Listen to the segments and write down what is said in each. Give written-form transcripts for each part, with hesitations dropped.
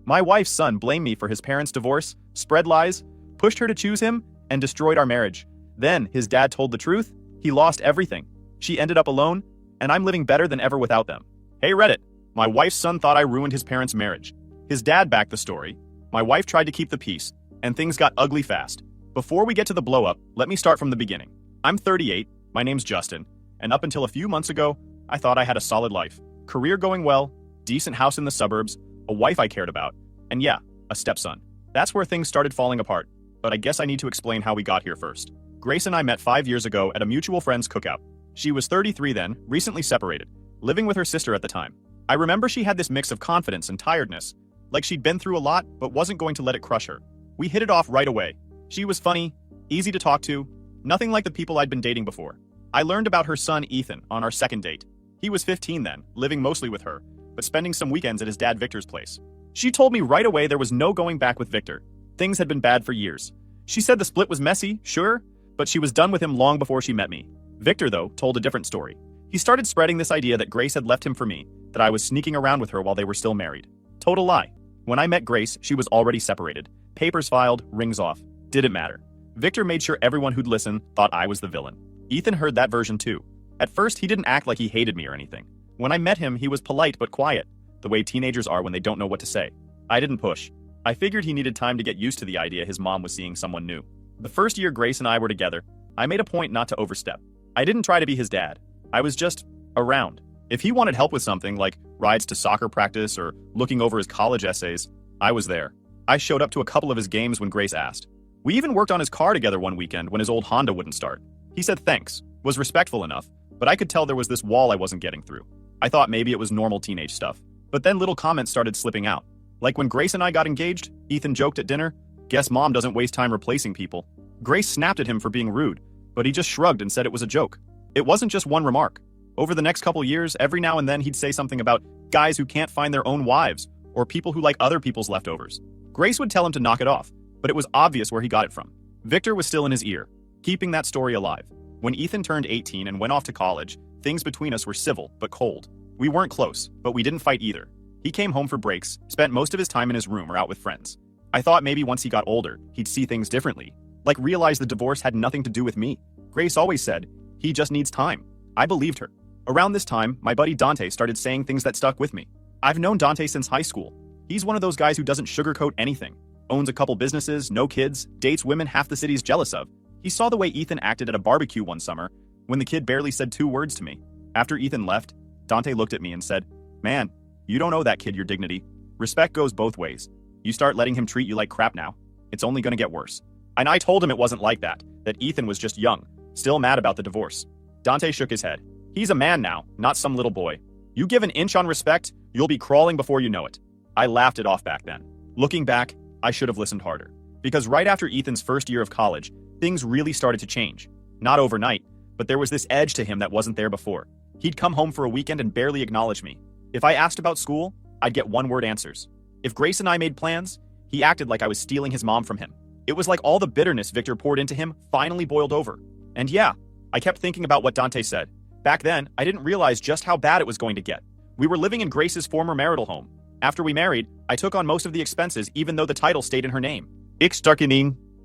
My wife's son blamed me for his parents' divorce, spread lies, pushed her to choose him, and destroyed our marriage. Then his dad told the truth. He lost everything. She ended up alone, and I'm living better than ever without them. Hey Reddit, my wife's son thought I ruined his parents' marriage. His dad backed the story. My wife tried to keep the peace, and things got ugly fast. Before we get to the blow-up, let me start from the beginning. I'm 38, my name's Justin, and up until a few months ago, I thought I had a solid life. Career going well, decent house in the suburbs, a wife I cared about, and yeah, a stepson. That's where things started falling apart, but I guess I need to explain how we got here first. Grace and I met 5 years ago at a mutual friend's cookout. She was 33 then, recently separated, living with her sister at the time. I remember she had this mix of confidence and tiredness, like she'd been through a lot but wasn't going to let it crush her. We hit it off right away. She was funny, easy to talk to, nothing like the people I'd been dating before. I learned about her son Ethan on our second date. He was 15 then, living mostly with her, but spending some weekends at his dad Victor's place. She told me right away there was no going back with Victor. Things had been bad for years. She said the split was messy, sure, but she was done with him long before she met me. Victor, though, told a different story. He started spreading this idea that Grace had left him for me, that I was sneaking around with her while they were still married. Total lie. When I met Grace, she was already separated. Papers filed, rings off. Didn't matter. Victor made sure everyone who'd listen thought I was the villain. Ethan heard that version too. At first, he didn't act like he hated me or anything. When I met him, he was polite but quiet, the way teenagers are when they don't know what to say. I didn't push. I figured he needed time to get used to the idea his mom was seeing someone new. The first year Grace and I were together, I made a point not to overstep. I didn't try to be his dad. I was just around. If he wanted help with something like rides to soccer practice or looking over his college essays, I was there. I showed up to a couple of his games when Grace asked. We even worked on his car together one weekend when his old Honda wouldn't start. He said thanks, was respectful enough, but I could tell there was this wall I wasn't getting through. I thought maybe it was normal teenage stuff. But then little comments started slipping out. Like when Grace and I got engaged, Ethan joked at dinner, "Guess mom doesn't waste time replacing people." Grace snapped at him for being rude, but he just shrugged and said it was a joke. It wasn't just one remark. Over the next couple years, every now and then he'd say something about guys who can't find their own wives, or people who like other people's leftovers. Grace would tell him to knock it off, but it was obvious where he got it from. Victor was still in his ear, keeping that story alive. When Ethan turned 18 and went off to college, things between us were civil, but cold. We weren't close, but we didn't fight either. He came home for breaks, spent most of his time in his room or out with friends. I thought maybe once he got older, he'd see things differently, like realize the divorce had nothing to do with me. Grace always said, he just needs time. I believed her. Around this time, my buddy Dante started saying things that stuck with me. I've known Dante since high school. He's one of those guys who doesn't sugarcoat anything. Owns a couple businesses, no kids, dates women half the city's jealous of. He saw the way Ethan acted at a barbecue one summer, when the kid barely said 2 words to me. After Ethan left, Dante looked at me and said, "Man, you don't owe that kid your dignity. Respect goes both ways. You start letting him treat you like crap now, it's only gonna get worse." And I told him it wasn't like that Ethan was just young, still mad about the divorce. Dante shook his head. He's a man now, not some little boy. You give an inch on respect, you'll be crawling before you know it. I laughed it off back then. Looking back, I should have listened harder. Because right after Ethan's first year of college, things really started to change. Not overnight, but there was this edge to him that wasn't there before. He'd come home for a weekend and barely acknowledge me. If I asked about school, I'd get one-word answers. If Grace and I made plans, he acted like I was stealing his mom from him. It was like all the bitterness Victor poured into him finally boiled over. And yeah, I kept thinking about what Dante said. Back then, I didn't realize just how bad it was going to get. We were living in Grace's former marital home. After we married, I took on most of the expenses even though the title stayed in her name.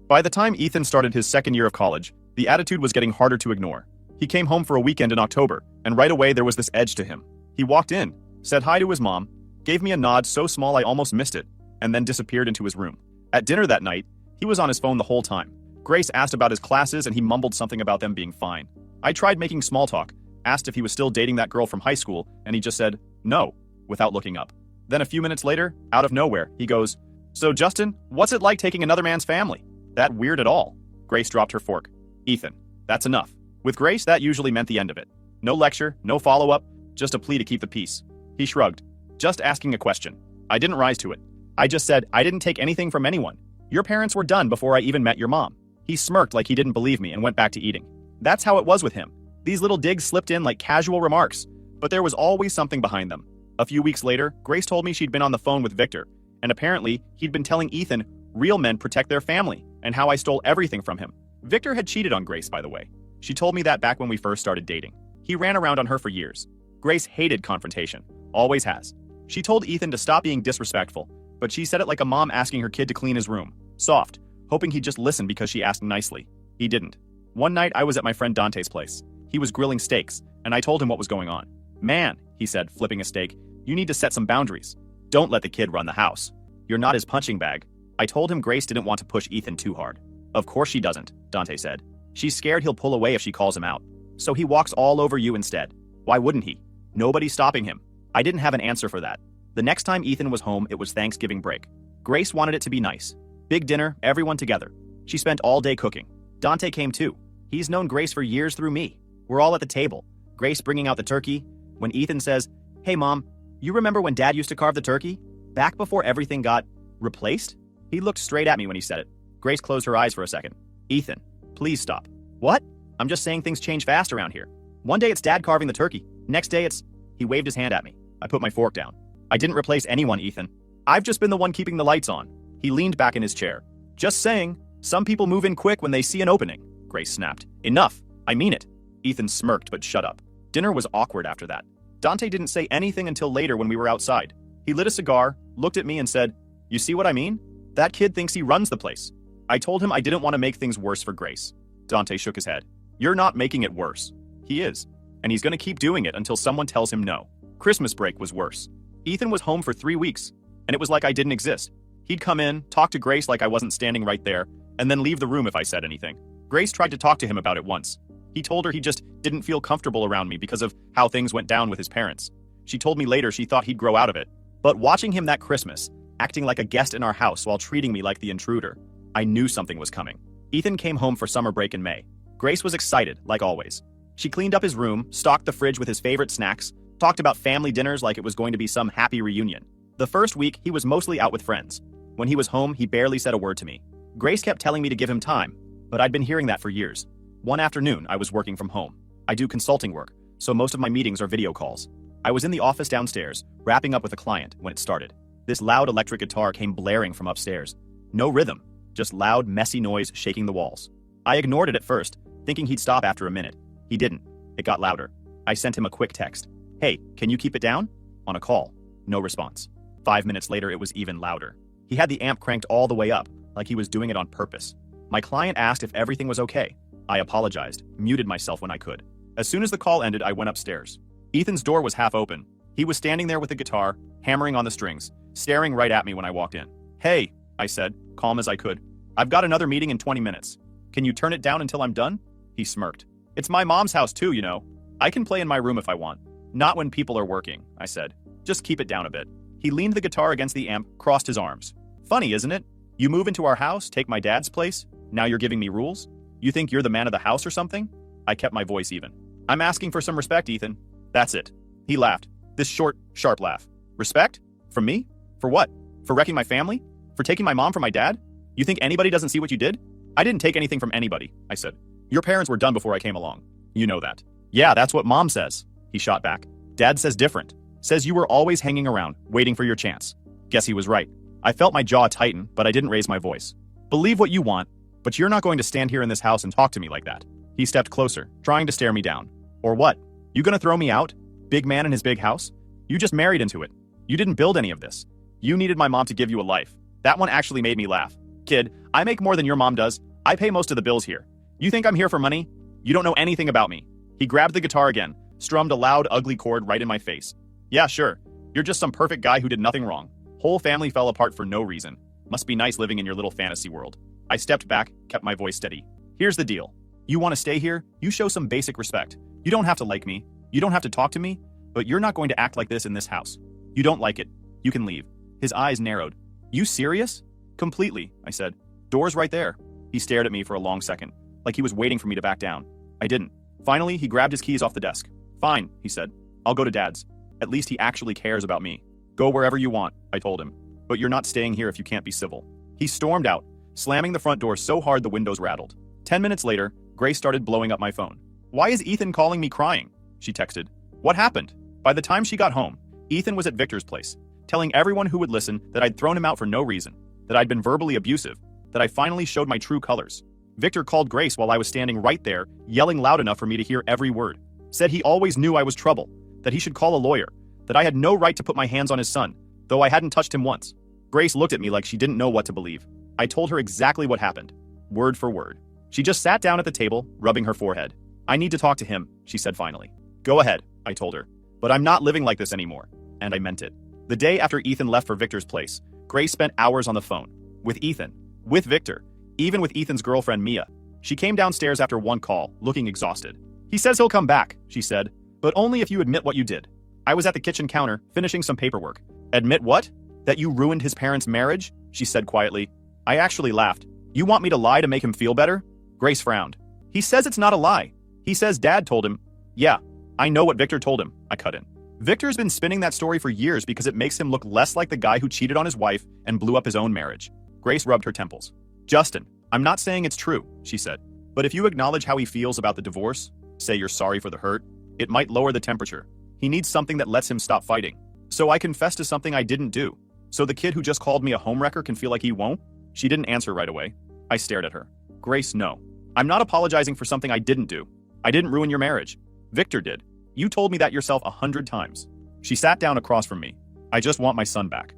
By the time Ethan started his second year of college, the attitude was getting harder to ignore. He came home for a weekend in October, and right away there was this edge to him. He walked in, said hi to his mom, gave me a nod so small I almost missed it, and then disappeared into his room. At dinner that night, he was on his phone the whole time. Grace asked about his classes and he mumbled something about them being fine. I tried making small talk, asked if he was still dating that girl from high school, and he just said, no, without looking up. Then a few minutes later, out of nowhere, he goes, "So Justin, what's it like taking another man's family? That weird at all?" Grace dropped her fork. "Ethan, that's enough." With Grace, that usually meant the end of it. No lecture, no follow-up, just a plea to keep the peace. He shrugged. "Just asking a question." I didn't rise to it. I just said, "I didn't take anything from anyone. Your parents were done before I even met your mom." He smirked like he didn't believe me and went back to eating. That's how it was with him. These little digs slipped in like casual remarks, but there was always something behind them. A few weeks later, Grace told me she'd been on the phone with Victor, and apparently he'd been telling Ethan real men protect their family and how I stole everything from him. Victor had cheated on Grace, by the way. She told me that back when we first started dating. He ran around on her for years. Grace hated confrontation, always has. She told Ethan to stop being disrespectful, but she said it like a mom asking her kid to clean his room. Soft, hoping he'd just listen because she asked nicely. He didn't. One night, I was at my friend Dante's place. He was grilling steaks, and I told him what was going on. "Man," he said, flipping a steak, "you need to set some boundaries. Don't let the kid run the house. You're not his punching bag." I told him Grace didn't want to push Ethan too hard. "Of course she doesn't," Dante said. "She's scared he'll pull away if she calls him out. So he walks all over you instead. Why wouldn't he? Nobody's stopping him." I didn't have an answer for that. The next time Ethan was home, it was Thanksgiving break. Grace wanted it to be nice. Big dinner, everyone together. She spent all day cooking. Dante came too. He's known Grace for years through me. We're all at the table. Grace bringing out the turkey. When Ethan says, "Hey Mom, you remember when Dad used to carve the turkey? Back before everything got replaced?" He looked straight at me when he said it. Grace closed her eyes for a second. "Ethan, please stop." "What? I'm just saying things change fast around here. One day it's Dad carving the turkey. Next day it's..." He waved his hand at me. I put my fork down. "I didn't replace anyone, Ethan. I've just been the one keeping the lights on." He leaned back in his chair. "Just saying, some people move in quick when they see an opening." Grace snapped. "Enough. I mean it." Ethan smirked but shut up. Dinner was awkward after that. Dante didn't say anything until later when we were outside. He lit a cigar, looked at me and said, "You see what I mean? That kid thinks he runs the place." I told him I didn't want to make things worse for Grace. Dante shook his head. "You're not making it worse." He is. And he's going to keep doing it until someone tells him no. Christmas break was worse. Ethan was home for 3 weeks, and it was like I didn't exist. He'd come in, talk to Grace like I wasn't standing right there, and then leave the room if I said anything. Grace tried to talk to him about it once. He told her he just didn't feel comfortable around me because of how things went down with his parents. She told me later she thought he'd grow out of it. But watching him that Christmas, acting like a guest in our house while treating me like the intruder, I knew something was coming. Ethan came home for summer break in May. Grace was excited, like always. She cleaned up his room, stocked the fridge with his favorite snacks, talked about family dinners like it was going to be some happy reunion. The first week, he was mostly out with friends. When he was home, he barely said a word to me. Grace kept telling me to give him time, but I'd been hearing that for years. One afternoon, I was working from home. I do consulting work, so most of my meetings are video calls. I was in the office downstairs, wrapping up with a client when it started. This loud electric guitar came blaring from upstairs. No rhythm, just loud, messy noise shaking the walls. I ignored it at first, thinking he'd stop after a minute. He didn't. It got louder. I sent him a quick text. "Hey, can you keep it down?" On a call. No response. 5 minutes later, it was even louder. He had the amp cranked all the way up, like he was doing it on purpose. My client asked if everything was okay. I apologized, muted myself when I could. As soon as the call ended, I went upstairs. Ethan's door was half open. He was standing there with the guitar, hammering on the strings, staring right at me when I walked in. "Hey," I said, calm as I could. "I've got another meeting in 20 minutes. Can you turn it down until I'm done?" He smirked. "It's my mom's house too, you know. I can play in my room if I want." "Not when people are working," I said. "Just keep it down a bit." He leaned the guitar against the amp, crossed his arms. "Funny, isn't it? You move into our house, take my dad's place. Now you're giving me rules? You think you're the man of the house or something?" I kept my voice even. "I'm asking for some respect, Ethan. That's it." He laughed. This short, sharp laugh. "Respect? From me? For what? For wrecking my family? For taking my mom from my dad? You think anybody doesn't see what you did?" "I didn't take anything from anybody," I said. "Your parents were done before I came along. You know that." "Yeah, that's what Mom says," he shot back. "Dad says different. Says you were always hanging around, waiting for your chance." Guess he was right. I felt my jaw tighten, but I didn't raise my voice. "Believe what you want, but you're not going to stand here in this house and talk to me like that." He stepped closer, trying to stare me down. "Or what? You gonna throw me out? Big man in his big house? You just married into it. You didn't build any of this. You needed my mom to give you a life." That one actually made me laugh. "Kid, I make more than your mom does. I pay most of the bills here. You think I'm here for money? You don't know anything about me." He grabbed the guitar again, strummed a loud, ugly chord right in my face. "Yeah, sure. You're just some perfect guy who did nothing wrong. Whole family fell apart for no reason. Must be nice living in your little fantasy world." I stepped back, kept my voice steady. "Here's the deal. You want to stay here? You show some basic respect. You don't have to like me. You don't have to talk to me. But you're not going to act like this in this house. You don't like it. You can leave." His eyes narrowed. "You serious?" "Completely," I said. "Door's right there." He stared at me for a long second, like he was waiting for me to back down. I didn't. Finally, he grabbed his keys off the desk. "Fine," he said. "I'll go to Dad's. At least he actually cares about me." "Go wherever you want," I told him. "But you're not staying here if you can't be civil." He stormed out, slamming the front door so hard the windows rattled. 10 minutes later, Grace started blowing up my phone. "Why is Ethan calling me crying?" she texted. "What happened?" By the time she got home, Ethan was at Victor's place, telling everyone who would listen that I'd thrown him out for no reason, that I'd been verbally abusive, that I finally showed my true colors. Victor called Grace while I was standing right there, yelling loud enough for me to hear every word. Said he always knew I was trouble, that he should call a lawyer, that I had no right to put my hands on his son, though I hadn't touched him once. Grace looked at me like she didn't know what to believe. I told her exactly what happened, word for word. She just sat down at the table, rubbing her forehead. I need to talk to him, she said finally. Go ahead, I told her. But I'm not living like this anymore. And I meant it. The day after Ethan left for Victor's place, Grace spent hours on the phone. With Ethan. With Victor. Even with Ethan's girlfriend Mia. She came downstairs after one call, looking exhausted. He says he'll come back, she said. But only if you admit what you did. I was at the kitchen counter, finishing some paperwork. Admit what? That you ruined his parents' marriage? She said quietly. I actually laughed. You want me to lie to make him feel better? Grace frowned. He says it's not a lie. He says Dad told him. Yeah, I know what Victor told him, I cut in. Victor's been spinning that story for years because it makes him look less like the guy who cheated on his wife and blew up his own marriage. Grace rubbed her temples. Justin, I'm not saying it's true, she said. But if you acknowledge how he feels about the divorce, say you're sorry for the hurt, it might lower the temperature. He needs something that lets him stop fighting. So I confess to something I didn't do. So the kid who just called me a homewrecker can feel like he won't? She didn't answer right away. I stared at her. Grace, no. I'm not apologizing for something I didn't do. I didn't ruin your marriage. Victor did. You told me that yourself 100 times. She sat down across from me. I just want my son back.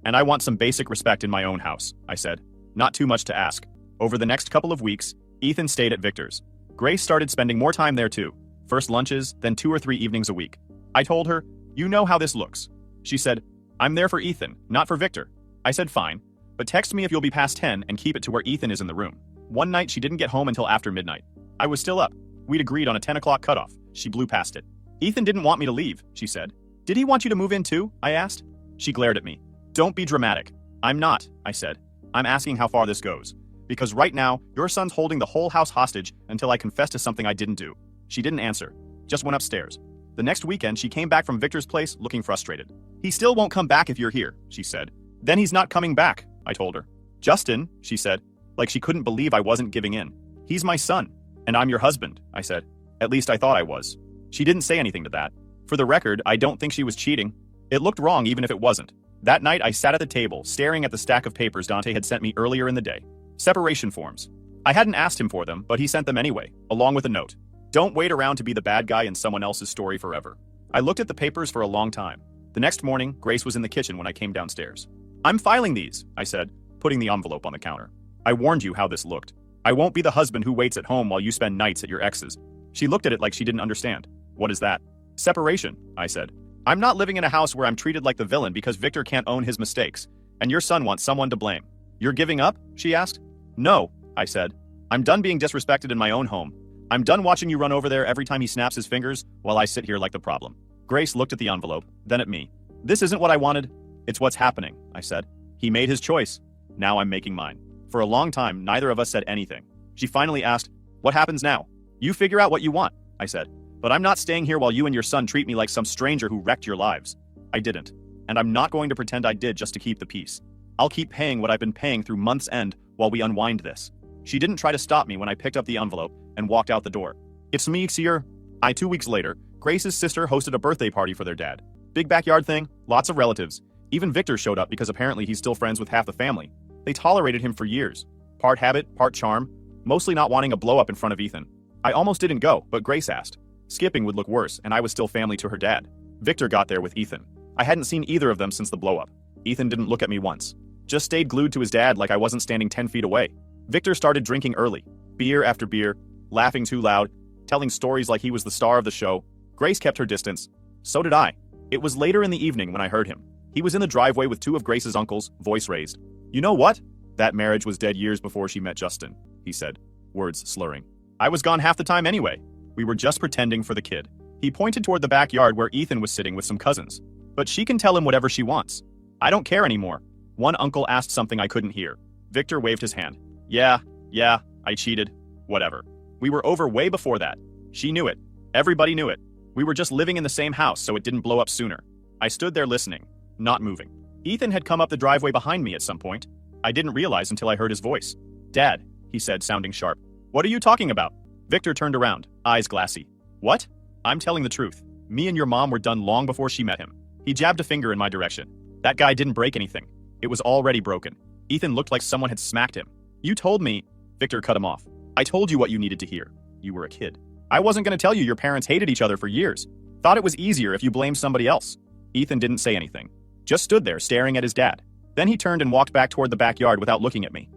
And I want some basic respect in my own house, I said. Not too much to ask. Over the next couple of weeks, Ethan stayed at Victor's. Grace started spending more time there too. First lunches, then 2 or 3 evenings a week. I told her, you know how this looks. She said, I'm there for Ethan, not for Victor. I said fine, but text me if you'll be past 10 and keep it to where Ethan is in the room. One night she didn't get home until after midnight. I was still up. We'd agreed on a 10 o'clock cutoff. She blew past it. Ethan didn't want me to leave, she said. Did he want you to move in too? I asked. She glared at me. Don't be dramatic. I'm not, I said. I'm asking how far this goes. Because right now, your son's holding the whole house hostage until I confess to something I didn't do. She didn't answer. Just went upstairs. The next weekend, she came back from Victor's place looking frustrated. He still won't come back if you're here, she said. Then he's not coming back, I told her. Justin, she said, like she couldn't believe I wasn't giving in. He's my son, and I'm your husband, I said. At least I thought I was. She didn't say anything to that. For the record, I don't think she was cheating. It looked wrong even if it wasn't. That night, I sat at the table, staring at the stack of papers Dante had sent me earlier in the day. Separation forms. I hadn't asked him for them, but he sent them anyway, along with a note. Don't wait around to be the bad guy in someone else's story forever. I looked at the papers for a long time. The next morning, Grace was in the kitchen when I came downstairs. I'm filing these, I said, putting the envelope on the counter. I warned you how this looked. I won't be the husband who waits at home while you spend nights at your ex's. She looked at it like she didn't understand. What is that? Separation, I said. I'm not living in a house where I'm treated like the villain because Victor can't own his mistakes, and your son wants someone to blame. You're giving up? She asked. No, I said. I'm done being disrespected in my own home. I'm done watching you run over there every time he snaps his fingers while I sit here like the problem. Grace looked at the envelope, then at me. This isn't what I wanted. It's what's happening, I said. He made his choice. Now I'm making mine. For a long time, neither of us said anything. She finally asked, what happens now? You figure out what you want, I said. But I'm not staying here while you and your son treat me like some stranger who wrecked your lives. I didn't. And I'm not going to pretend I did just to keep the peace. I'll keep paying what I've been paying through month's end while we unwind this. She didn't try to stop me when I picked up the envelope and walked out the door. It's me, Seer. 2 weeks later, Grace's sister hosted a birthday party for their dad. Big backyard thing, lots of relatives. Even Victor showed up because apparently he's still friends with half the family. They tolerated him for years. Part habit, part charm, mostly not wanting a blow-up in front of Ethan. I almost didn't go, but Grace asked. Skipping would look worse, and I was still family to her dad. Victor got there with Ethan. I hadn't seen either of them since the blow-up. Ethan didn't look at me once. Just stayed glued to his dad like I wasn't standing 10 feet away. Victor started drinking early. Beer after beer, laughing too loud, telling stories like he was the star of the show. Grace kept her distance. So did I. It was later in the evening when I heard him. He was in the driveway with 2 of Grace's uncles, voice raised. You know what? That marriage was dead years before she met Justin, he said, words slurring. I was gone half the time anyway. We were just pretending for the kid. He pointed toward the backyard where Ethan was sitting with some cousins. But she can tell him whatever she wants. I don't care anymore. One uncle asked something I couldn't hear. Victor waved his hand. Yeah, I cheated. Whatever. We were over way before that. She knew it. Everybody knew it. We were just living in the same house so it didn't blow up sooner. I stood there listening, not moving. Ethan had come up the driveway behind me at some point. I didn't realize until I heard his voice. Dad, he said, sounding sharp. What are you talking about? Victor turned around, eyes glassy. What? I'm telling the truth. Me and your mom were done long before she met him. He jabbed a finger in my direction. That guy didn't break anything. It was already broken. Ethan looked like someone had smacked him. You told me. Victor cut him off. I told you what you needed to hear. You were a kid. I wasn't going to tell you your parents hated each other for years. Thought it was easier if you blamed somebody else. Ethan didn't say anything. Just stood there staring at his dad. Then he turned and walked back toward the backyard without looking at me.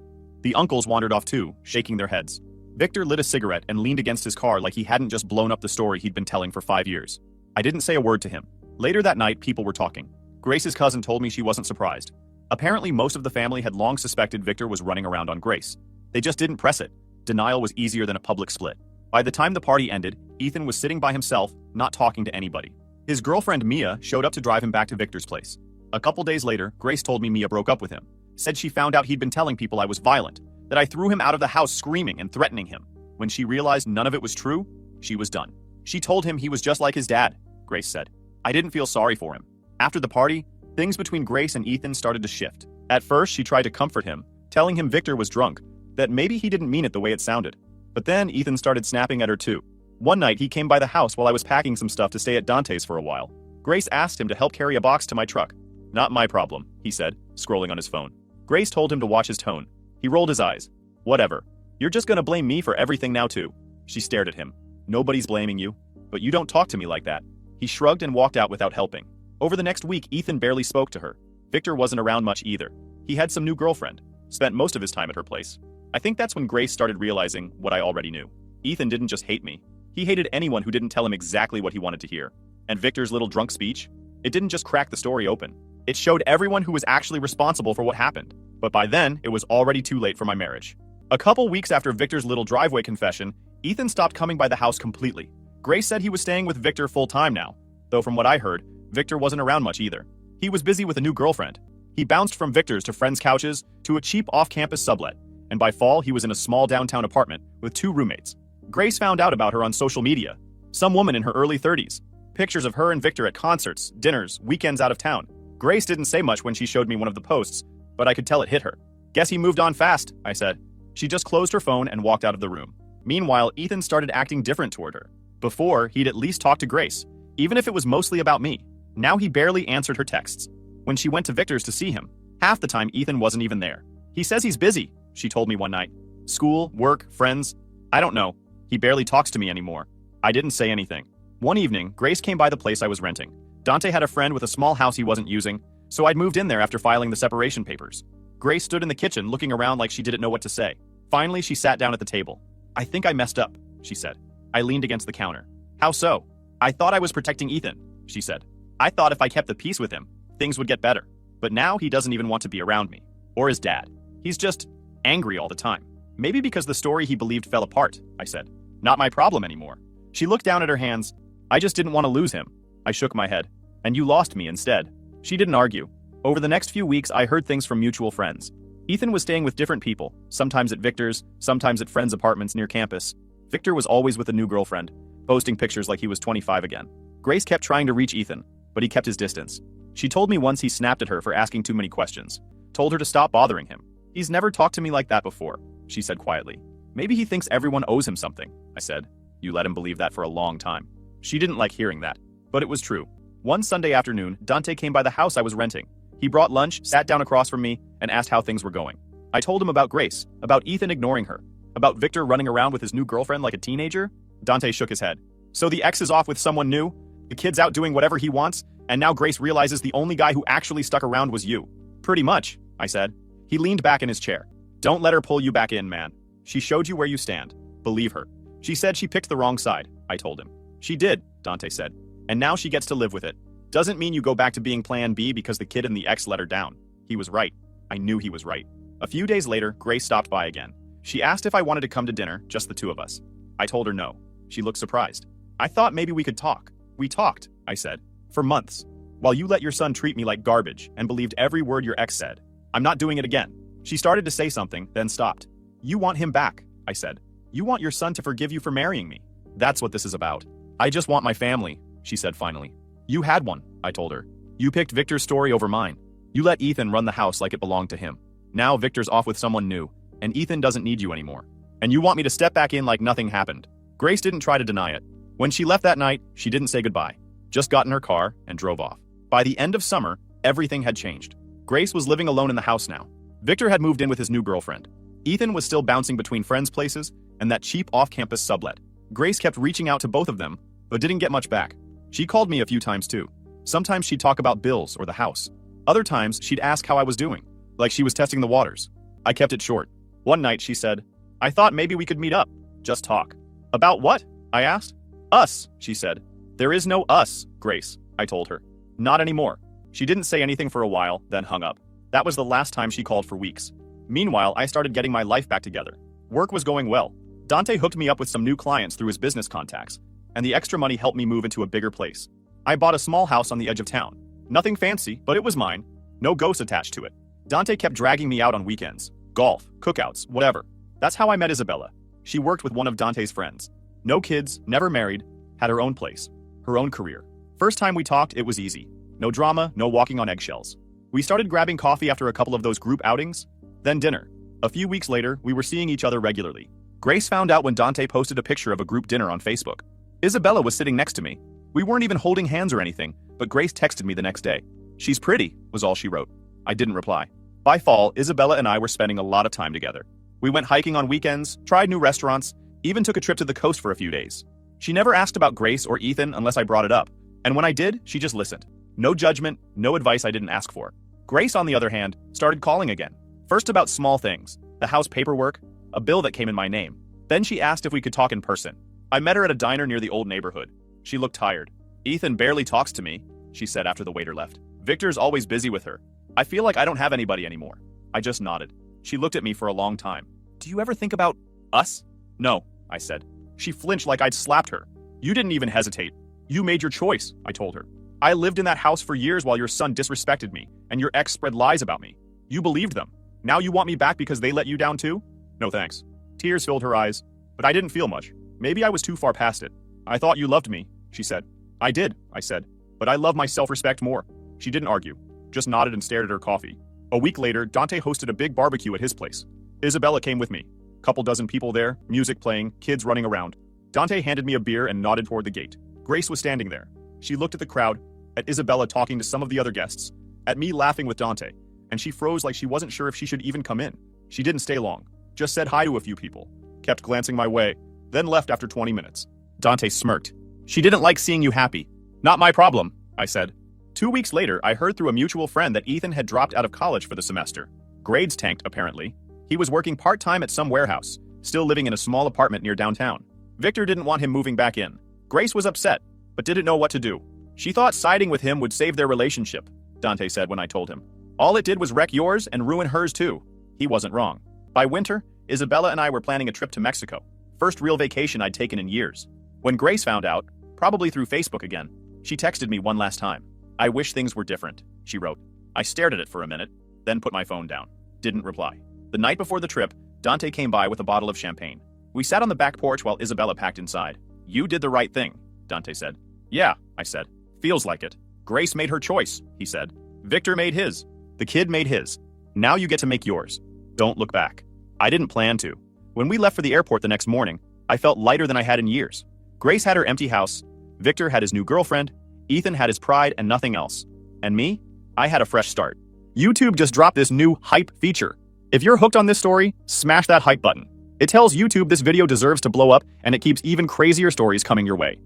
The uncles wandered off too, shaking their heads. Victor lit a cigarette and leaned against his car like he hadn't just blown up the story he'd been telling for 5 years. I didn't say a word to him. Later that night, people were talking. Grace's cousin told me she wasn't surprised. Apparently, most of the family had long suspected Victor was running around on Grace. They just didn't press it. Denial was easier than a public split. By the time the party ended, Ethan was sitting by himself, not talking to anybody. His girlfriend Mia showed up to drive him back to Victor's place. A couple days later, Grace told me Mia broke up with him. Said she found out he'd been telling people I was violent, that I threw him out of the house screaming and threatening him. When she realized none of it was true, she was done. She told him he was just like his dad, Grace said. I didn't feel sorry for him. After the party, things between Grace and Ethan started to shift. At first, she tried to comfort him, telling him Victor was drunk, that maybe he didn't mean it the way it sounded. But then Ethan started snapping at her too. One night, he came by the house while I was packing some stuff to stay at Dante's for a while. Grace asked him to help carry a box to my truck. Not my problem, he said, scrolling on his phone. Grace told him to watch his tone. He rolled his eyes. Whatever. You're just gonna blame me for everything now too. She stared at him. Nobody's blaming you. But you don't talk to me like that. He shrugged and walked out without helping. Over the next week, Ethan barely spoke to her. Victor wasn't around much either. He had some new girlfriend. Spent most of his time at her place. I think that's when Grace started realizing what I already knew. Ethan didn't just hate me. He hated anyone who didn't tell him exactly what he wanted to hear. And Victor's little drunk speech? It didn't just crack the story open. It showed everyone who was actually responsible for what happened. But by then, it was already too late for my marriage. A couple weeks after Victor's little driveway confession, Ethan stopped coming by the house completely. Grace said he was staying with Victor full-time now, though from what I heard, Victor wasn't around much either. He was busy with a new girlfriend. He bounced from Victor's to friends' couches to a cheap off-campus sublet, and by fall, he was in a small downtown apartment with 2 roommates. Grace found out about her on social media. Some woman in her early 30s. Pictures of her and Victor at concerts, dinners, weekends out of town. Grace didn't say much when she showed me one of the posts, but I could tell it hit her. Guess he moved on fast, I said. She just closed her phone and walked out of the room. Meanwhile, Ethan started acting different toward her. Before, he'd at least talk to Grace, even if it was mostly about me. Now he barely answered her texts. When she went to Victor's to see him, half the time Ethan wasn't even there. He says he's busy, she told me one night. School, work, friends. I don't know. He barely talks to me anymore. I didn't say anything. One evening, Grace came by the place I was renting. Dante had a friend with a small house he wasn't using, so I'd moved in there after filing the separation papers. Grace stood in the kitchen looking around like she didn't know what to say. Finally, she sat down at the table. I think I messed up, she said. I leaned against the counter. How so? I thought I was protecting Ethan, she said. I thought if I kept the peace with him, things would get better. But now he doesn't even want to be around me. Or his dad. He's just angry all the time. Maybe because the story he believed fell apart, I said. Not my problem anymore. She looked down at her hands. I just didn't want to lose him. I shook my head. And you lost me instead. She didn't argue. Over the next few weeks, I heard things from mutual friends. Ethan was staying with different people, sometimes at Victor's, sometimes at friends' apartments near campus. Victor was always with a new girlfriend, posting pictures like he was 25 again. Grace kept trying to reach Ethan, but he kept his distance. She told me once he snapped at her for asking too many questions. Told her to stop bothering him. He's never talked to me like that before, she said quietly. Maybe he thinks everyone owes him something, I said. You let him believe that for a long time. She didn't like hearing that, but it was true. One Sunday afternoon, Dante came by the house I was renting. He brought lunch, sat down across from me, and asked how things were going. I told him about Grace, about Ethan ignoring her, about Victor running around with his new girlfriend like a teenager. Dante shook his head. So the ex is off with someone new? The kid's out doing whatever he wants, and now Grace realizes the only guy who actually stuck around was you. Pretty much, I said. He leaned back in his chair. Don't let her pull you back in, man. She showed you where you stand. Believe her. She said she picked the wrong side, I told him. She did, Dante said. And now she gets to live with it. Doesn't mean you go back to being plan B because the kid and the ex let her down. He was right. I knew he was right. A few days later, Grace stopped by again. She asked if I wanted to come to dinner, just the two of us. I told her no. She looked surprised. I thought maybe we could talk. We talked, I said, for months. While you let your son treat me like garbage and believed every word your ex said. I'm not doing it again. She started to say something, then stopped. You want him back, I said. You want your son to forgive you for marrying me. That's what this is about. I just want my family, she said finally. You had one, I told her. You picked Victor's story over mine. You let Ethan run the house like it belonged to him. Now Victor's off with someone new, and Ethan doesn't need you anymore. And you want me to step back in like nothing happened. Grace didn't try to deny it. When she left that night, she didn't say goodbye. Just got in her car and drove off. By the end of summer, everything had changed. Grace was living alone in the house now. Victor had moved in with his new girlfriend. Ethan was still bouncing between friends' places and that cheap off-campus sublet. Grace kept reaching out to both of them, but didn't get much back. She called me a few times too. Sometimes she'd talk about bills or the house. Other times, she'd ask how I was doing, like she was testing the waters. I kept it short. One night, she said, "I thought maybe we could meet up. Just talk." "About what?" I asked. "Us," she said. "There is no us, Grace," I told her. "Not anymore." She didn't say anything for a while, then hung up. That was the last time she called for weeks. Meanwhile, I started getting my life back together. Work was going well. Dante hooked me up with some new clients through his business contacts, and the extra money helped me move into a bigger place. I bought a small house on the edge of town. Nothing fancy, but it was mine. No ghosts attached to it. Dante kept dragging me out on weekends. Golf, cookouts, whatever. That's how I met Isabella. She worked with one of Dante's friends. No kids, never married, had her own place, her own career. First time we talked, it was easy. No drama, no walking on eggshells. We started grabbing coffee after a couple of those group outings, then dinner. A few weeks later, we were seeing each other regularly. Grace found out when Dante posted a picture of a group dinner on Facebook. Isabella was sitting next to me. We weren't even holding hands or anything, but Grace texted me the next day. "She's pretty," was all she wrote. I didn't reply. By fall, Isabella and I were spending a lot of time together. We went hiking on weekends, tried new restaurants, even took a trip to the coast for a few days. She never asked about Grace or Ethan unless I brought it up, and when I did, she just listened. No judgment, no advice I didn't ask for. Grace, on the other hand, started calling again. First about small things, the house paperwork, a bill that came in my name. Then she asked if we could talk in person. I met her at a diner near the old neighborhood. She looked tired. "Ethan barely talks to me," she said after the waiter left. "Victor's always busy with her. I feel like I don't have anybody anymore." I just nodded. She looked at me for a long time. "Do you ever think about us?" "No," I said. She flinched like I'd slapped her. "You didn't even hesitate. You made your choice," I told her. "I lived in that house for years while your son disrespected me, and your ex spread lies about me. You believed them. Now you want me back because they let you down too?" "No thanks." Tears filled her eyes, but I didn't feel much. Maybe I was too far past it. "I thought you loved me," she said. "I did," I said, "but I love my self-respect more." She didn't argue, just nodded and stared at her coffee. A week later, Dante hosted a big barbecue at his place. Isabella came with me. Couple dozen people there, music playing, kids running around. Dante handed me a beer and nodded toward the gate. Grace was standing there. She looked at the crowd, at Isabella talking to some of the other guests, at me laughing with Dante, and she froze like she wasn't sure if she should even come in. She didn't stay long, just said hi to a few people, kept glancing my way, then left after 20 minutes. Dante smirked. "She didn't like seeing you happy." "Not my problem," I said. 2 weeks later, I heard through a mutual friend that Ethan had dropped out of college for the semester. Grades tanked, apparently. He was working part-time at some warehouse, still living in a small apartment near downtown. Victor didn't want him moving back in. Grace was upset, but didn't know what to do. She thought siding with him would save their relationship, Dante said when I told him. All it did was wreck yours and ruin hers too. He wasn't wrong. By winter, Isabella and I were planning a trip to Mexico. First real vacation I'd taken in years. When Grace found out, probably through Facebook again, she texted me one last time. "I wish things were different," she wrote. I stared at it for a minute, then put my phone down. Didn't reply. The night before the trip, Dante came by with a bottle of champagne. We sat on the back porch while Isabella packed inside. "You did the right thing," Dante said. "Yeah," I said. "Feels like it." "Grace made her choice," he said. "Victor made his. The kid made his. Now you get to make yours. Don't look back." I didn't plan to. When we left for the airport the next morning, I felt lighter than I had in years. Grace had her empty house. Victor had his new girlfriend. Ethan had his pride and nothing else. And me? I had a fresh start. YouTube just dropped this new hype feature. If you're hooked on this story, smash that hype button. It tells YouTube this video deserves to blow up, and it keeps even crazier stories coming your way.